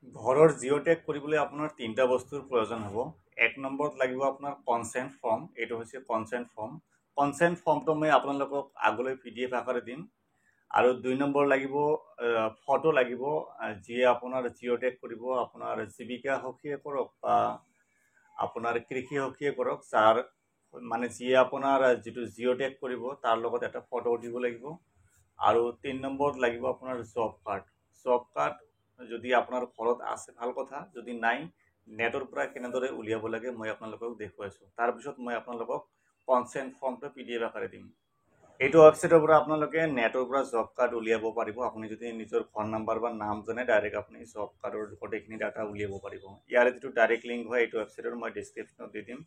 ঘৰৰ জিঅ'টেক কৰিবলৈ আপোনাৰ তিনিটা বস্তুৰ প্ৰয়োজন হ'ব। এক নম্বৰত লাগিব আপোনাৰ কনচেণ্ট ফৰ্ম। এইটো হৈছে কনচেণ্ট ফৰ্ম। কনচেণ্ট ফৰ্মটো মই আপোনালোকক আগলৈ PDF আকাৰে দিম। আৰু 2 নম্বৰ লাগিব ফটো লাগিব, যিয়ে আপোনাৰ জিঅ'টেক কৰিব, আপোনাৰ জীৱিকা সখীয়ে কৰক বা আপোনাৰ কৃষি সখীয়ে কৰক, যাৰ মানে যিয়ে আপোনাৰ যিটো জিঅ'টেক কৰিব তাৰ লগত এটা ফটো উঠিব লাগিব। আৰু 3 নম্বৰত লাগিব আপোনাৰ জব কাৰ্ড। জব কাৰ্ড যদি আপোনাৰ ঘৰত আছে ভাল কথা, যদি নাই নেটৰ পৰা কেনেদৰে উলিয়াব লাগে মই আপোনালোকক দেখুৱাইছোঁ। তাৰপিছত মই আপোনালোকক কনচেণ্ট ফৰ্মটো PDF আকাৰে দিম। এইটো ৱেবছাইটৰ পৰা আপোনালোকে নেটৰ পৰা জব কাৰ্ড উলিয়াব পাৰিব। আপুনি যদি নিজৰ ফোন নাম্বাৰ বা নাম জানে ডাইৰেক্ট আপুনি জব কাৰ্ডৰ গোটেইখিনি ডাটা উলিয়াব পাৰিব। ইয়াৰ যিটো ডাইৰেক্ট লিংক হয় এইটো ৱেবছাইটৰ মই ডিছক্ৰিপশ্যনত দি দিম।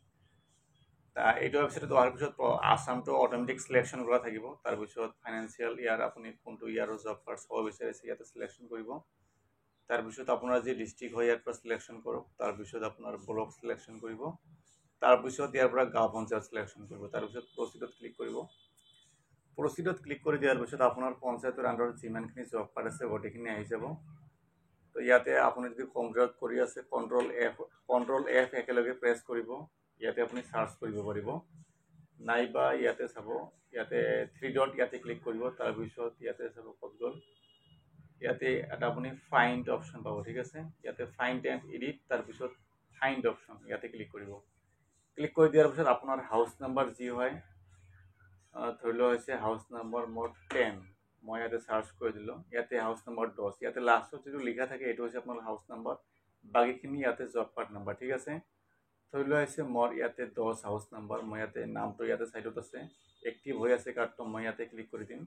এইটো ৱেবছাইটত অহাৰ পিছত আছামটো অট'মেটিক চিলেকশ্যন কৰা থাকিব। তাৰপিছত ফাইনেন্সিয়েল ইয়াৰ আপুনি কোনটো ইয়াৰৰ জব কাৰ্ড চাব বিচাৰিছে ইয়াতে চিলেকশ্যন কৰিব। তাৰপিছত আপোনাৰ যি ডিষ্ট্ৰিক্ট হয় ইয়াৰ পৰা চিলেকশ্যন কৰক। তাৰপিছত আপোনাৰ ব্লক চিলেকশ্যন কৰিব। তাৰপিছত ইয়াৰ পৰা গাঁও পঞ্চায়ত চিলেকশ্যন কৰিব। তাৰপিছত প্ৰচিডত ক্লিক কৰিব। প্ৰচিডত ক্লিক কৰি দিয়াৰ পিছত আপোনাৰ পঞ্চায়তৰ আণ্ডাৰত যিমানখিনি জব কাৰ্ড আছে গোটেইখিনি আহি যাব। তো ইয়াতে আপুনি যদি কম্পিউটাৰত কৰি আছে কণ্ট্ৰল F একেলগে প্ৰেছ কৰিব। ইয়াতে আপুনি চাৰ্চ কৰিব পাৰিব, নাইবা ইয়াতে চাব, ইয়াতে 3 ডট ইয়াতে ক্লিক কৰিব। তাৰপিছত ইয়াতে চাব ক'ত গ'ল, ইয়াতে এটা আপুনি ফাইণ্ড অপশ্যন পাব। ঠিক আছে, ইয়াতে ফাইণ্ড এণ্ড এডিট, তাৰপিছত ফাইণ্ড অপশ্যন ইয়াতে ক্লিক কৰিব। ক্লিক কৰি দিয়াৰ পিছত আপোনাৰ হাউচ নাম্বাৰ যি হয়, ধৰি লোৱা হৈছে হাউচ নাম্বাৰ মোৰ 10, মই ইয়াতে চাৰ্চ কৰি দিলোঁ। ইয়াতে হাউচ নাম্বাৰ 10, ইয়াতে লাষ্টত যিটো লিখা থাকে এইটো হৈছে আপোনাৰ হাউচ নাম্বাৰ, বাকীখিনি ইয়াতে জব কাৰ্ড নাম্বাৰ। ঠিক আছে, ধৰি লোৱা হৈছে মোৰ ইয়াতে 10 হাউচ নাম্বাৰ, মই ইয়াতে নামটো ইয়াতে ছাইডত আছে, এক্টিভ হৈ আছে কাৰ্ডটো, মই ইয়াতে ক্লিক কৰি দিম।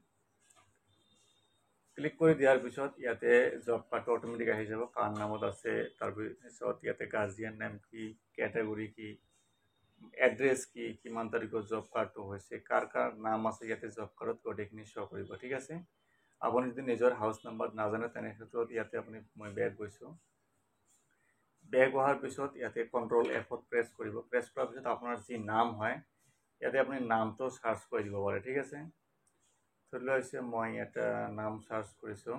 ক্লিক কৰি দিয়াৰ পিছত ইয়াতে জব কাৰ্ডটো অট'মেটিক আহি যাব, কাৰ নামত আছে, তাৰপিছত ইয়াতে গাৰ্জিয়ান নেম কি, কেটেগৰী কি, এড্ৰেছ কি, কিমান তাৰিখত জব কাৰ্ডটো হৈছে, কাৰ কাৰ নাম আছে ইয়াতে জব কাৰ্ডত গোটেইখিনি শ্ব' কৰিব। ঠিক আছে, আপুনি যদি নিজৰ হাউচ নাম্বাৰ নাজানে তেনে ক্ষেত্ৰত ইয়াতে আপুনি মই বেক গৈছোঁ। বেক অহাৰ পিছত ইয়াতে কণ্ট্ৰল Fত প্ৰেছ কৰিব। প্ৰেছ কৰাৰ পিছত আপোনাৰ যি নাম হয় ইয়াতে আপুনি নামটো চাৰ্চ কৰি দিব পাৰে। ঠিক আছে, ধৰি লোৱা হৈছে মই এটা নাম চাৰ্চ কৰিছোঁ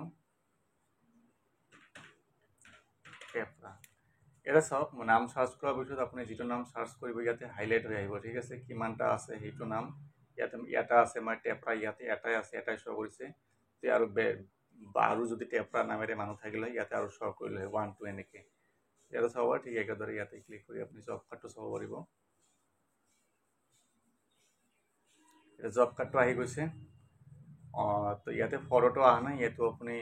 টেপৰা। এটা চাওক, নাম চাৰ্চ কৰাৰ পিছত আপুনি যিটো নাম চাৰ্চ কৰিব ইয়াতে হাইলাইট হৈ আহিব। ঠিক আছে, কিমানটা আছে সেইটো নাম ইয়াতে এটা আছে, মই টেপৰা ইয়াতে এটাই আছে, এটাই শ্ব' কৰিছে। যে আৰু যদি টেপৰা নামেৰে মানুহ থাকিলে ইয়াতে আৰু শ্ব' কৰিলে হয় 1 2 এনেকৈ। ইয়াতে চাব পাৰে, ঠিক একেদৰে ইয়াতে ক্লিক কৰি আপুনি জব কাৰ্ডটো চাব পাৰিব। জব কাৰ্ডটো আহি গৈছে। তো ইয়াতে ফটোটো অহা নাই, এইটো আপুনি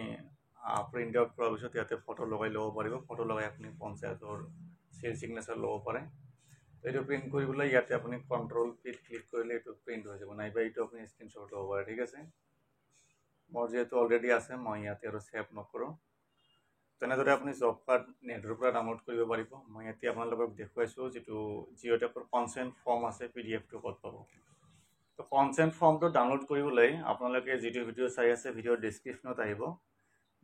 প্ৰিণ্ট আউট কৰাৰ পিছত ইয়াতে ফটো লগাই ল'ব পাৰিব। ফটো লগাই আপুনি পঞ্চায়তৰ চিগনেচাৰ ল'ব পাৰে। এইটো প্ৰিণ্ট কৰিবলৈ ইয়াতে আপুনি কণ্ট্ৰল Pত ক্লিক কৰিলে এইটো প্ৰিণ্ট হৈ যাব, নাইবা এইটো আপুনি স্ক্ৰীনশ্বট ল'ব পাৰে। ঠিক আছে, মোৰ যিহেতু অলৰেডি আছে মই ইয়াতে আৰু ছেভ নকৰোঁ। তেনেদৰে আপুনি জব কাৰ্ড নেটৰ পৰা ডাউনলোড কৰিব পাৰিব। মই এতিয়া আপোনালোকক দেখুৱাইছোঁ যিটো জিঅ'টেকৰ কনচেণ্ট ফৰ্ম আছে, PDFটো ক'ত পাব। তো কনচেণ্ট ফৰ্মটো ডাউনলোড কৰিবলৈ আপোনালোকে যিটো ভিডিঅ' চাই আছে ভিডিঅ'ৰ ডিছক্ৰিপশ্যনত আহিব।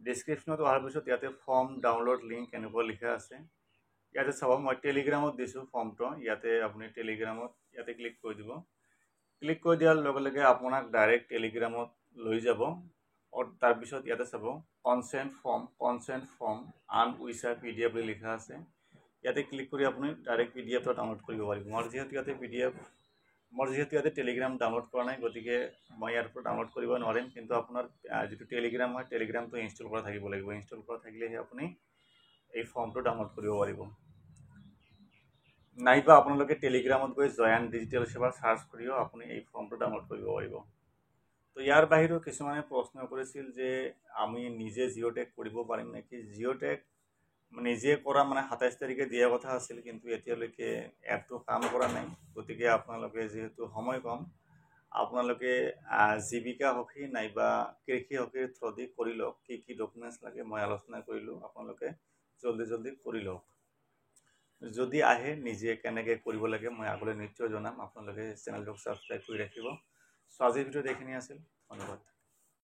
ডিছক্ৰিপশ্যনত অহাৰ পিছত ইয়াতে ফৰ্ম ডাউনলোড লিংক এনেকুৱা লিখা আছে। ইয়াতে চাব, মই টেলিগ্ৰামত দিছোঁ ফৰ্মটো, ইয়াতে আপুনি টেলিগ্ৰামত ইয়াতে ক্লিক কৰি দিব। ক্লিক কৰি দিয়াৰ লগে লগে আপোনাক ডাইৰেক্ট টেলিগ্ৰামত লৈ যাব। তাৰপিছত ইয়াতে চাব কনচেণ্ট ফৰ্ম আনউইচাৰ PDF বুলি লিখা আছে। ইয়াতে ক্লিক কৰি আপুনি ডাইৰেক্ট PDFটো ডাউনলোড কৰিব পাৰিব। মোৰ যিহেতু ইয়াতে টেলিগ্ৰাম ডাউনলোড কৰা নাই, গতিকে মই ইয়াৰ পৰা ডাউনলোড কৰিব নোৱাৰিম। কিন্তু আপোনাৰ যিটো টেলিগ্ৰাম হয় টেলিগ্ৰামটো ইনষ্টল কৰা থাকিব লাগিব। ইনষ্টল কৰা থাকিলেহে আপুনি এই ফৰ্মটো ডাউনলোড কৰিব পাৰিব। নাইবা আপোনালোকে টেলিগ্ৰামত গৈ জয়ান ডিজিটেল সেৱা চাৰ্চ কৰিও আপুনি এই ফৰ্মটো ডাউনলোড কৰিব পাৰিব। তো ইয়াৰ বাহিৰেও কিছুমানে প্ৰশ্ন কৰিছিল যে আমি নিজে জিঅ'টেক কৰিব পাৰিম নেকি। জিঅ'টেক নিজে কৰা 27 তাৰিখে দিয়া কথা আছিল, কিন্তু এতিয়ালৈকে এপটো কাম কৰা নাই। গতিকে আপোনালোকে যিহেতু সময় কম, আপোনালোকে জীৱিকা সখী নাইবা কৃষি সখীৰ থ্ৰুদি কৰি লওক। কি কি ডকুমেণ্টছ লাগে মই আলোচনা কৰিলোঁ, আপোনালোকে জলদি কৰি লওক। যদি আহে নিজে কেনেকৈ কৰিব লাগে মই আগলৈ নিশ্চয় জনাম। আপোনালোকে চেনেলটোক ছাবস্ক্ৰাইব কৰি ৰাখিব। চ' আজিৰ ভিডিঅ'ত এইখিনি আছিল, ধন্যবাদ।